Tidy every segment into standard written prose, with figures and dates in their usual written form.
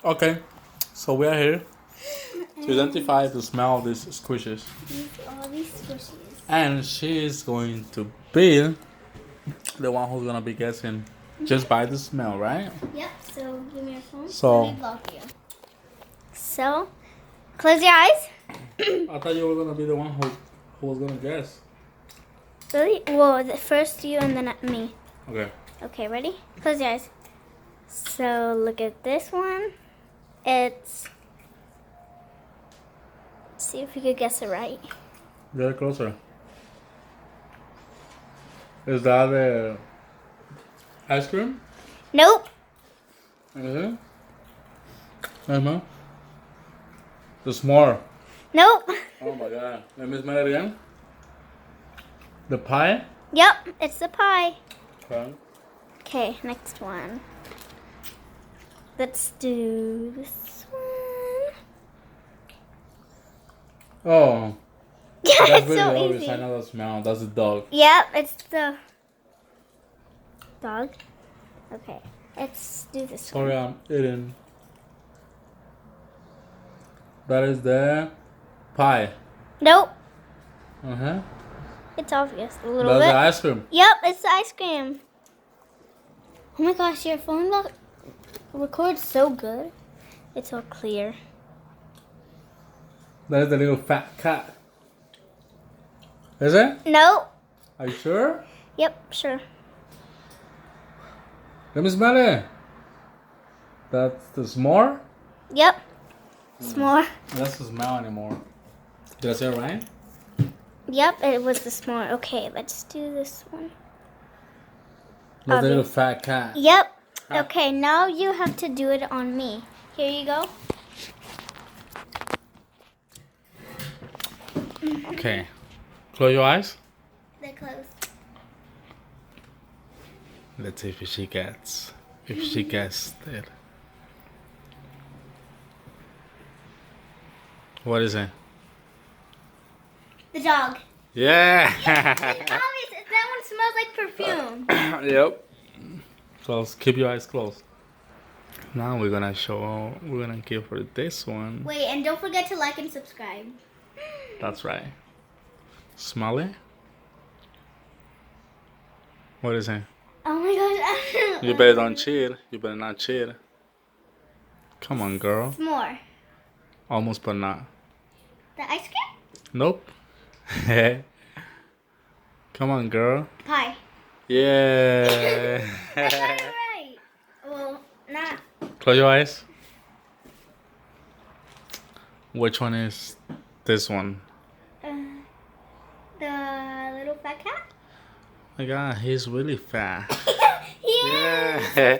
Okay, so we are here to identify the smell of these squishes. All these squishies. And she is going to be the one who's gonna be guessing just by the smell, right? Yep, so give me your phone. So- Let me block you. So, close your eyes. I thought you were gonna be the one who was gonna guess. Really? Well, first you and then me. Okay. Okay, ready? Close your eyes. So, look at this one. Let's see if you could guess it right. Get it closer. Is that the ice cream? Nope. Is it? Uh-huh. The s'more. Nope. Oh my god. Let me smell it again. The pie? Yep, it's the pie. Okay. Okay, next one. Let's do this one. Oh. Yeah, That's it's really so obvious. easy. I know the smell. That's the dog. Yep, it's the dog. Okay, let's do this one. Sorry, I'm eating. That is the pie. Nope, Uh-huh. it's obvious a little That's bit. the ice cream. Yep, it's the ice cream. Oh my gosh, your phone records so good. It's all clear. That is the little fat cat. Is it? Nope. Are you sure? Yep, sure. Let me smell it. That's the s'more? Yep. S'more. That's the smell anymore. Did I say it right? Yep, it was the s'more. Okay, let's do this one. That's the little fat cat. Yep. Okay, now you have to do it on me. Here you go. Okay. Close your eyes. They're closed. Let's see if she gets. If she guessed it. What is it? The dog. Yeah. Obvious. That one smells like perfume. Yep. Close. Keep your eyes closed. Now we're gonna give her this one. Wait, and don't forget to like and subscribe. That's right. Smell it. What is it? Oh my gosh. You better don't cheat. You better not cheat. Come on, girl. S'more. Almost, but not. The ice cream? Nope. Come on, girl. Pie. Yeah. I got it right. Well, not. Close your eyes. Which one is this one? The little fat cat? My God, he's really fat. Yeah. Yeah.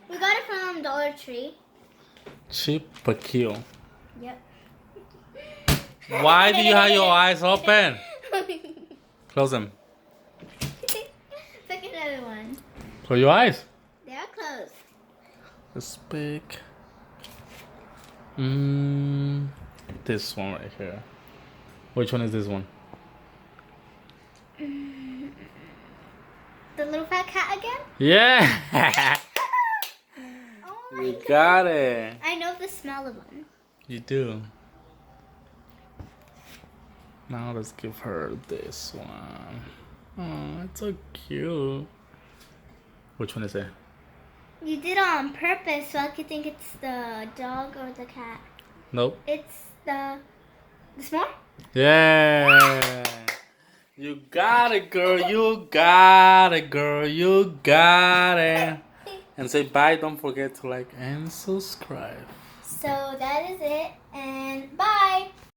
We got it from Dollar Tree. Cheap but cute. Yep. Why do you have your eyes open? Close them. Pick another one. Close your eyes. They are closed. Let's pick. This one right here. Which one is this one? The little fat cat again? Yeah. Oh my You got it. I know the smell of them. You do. Now let's give her this one. Oh, it's so cute. Which one is it? You did it on purpose so I could think it's the dog or the cat. Nope. It's the s'more? Yeah. You got it, girl. You got it, girl. You got it. And say bye. Don't forget to like and subscribe. So that is it, and bye.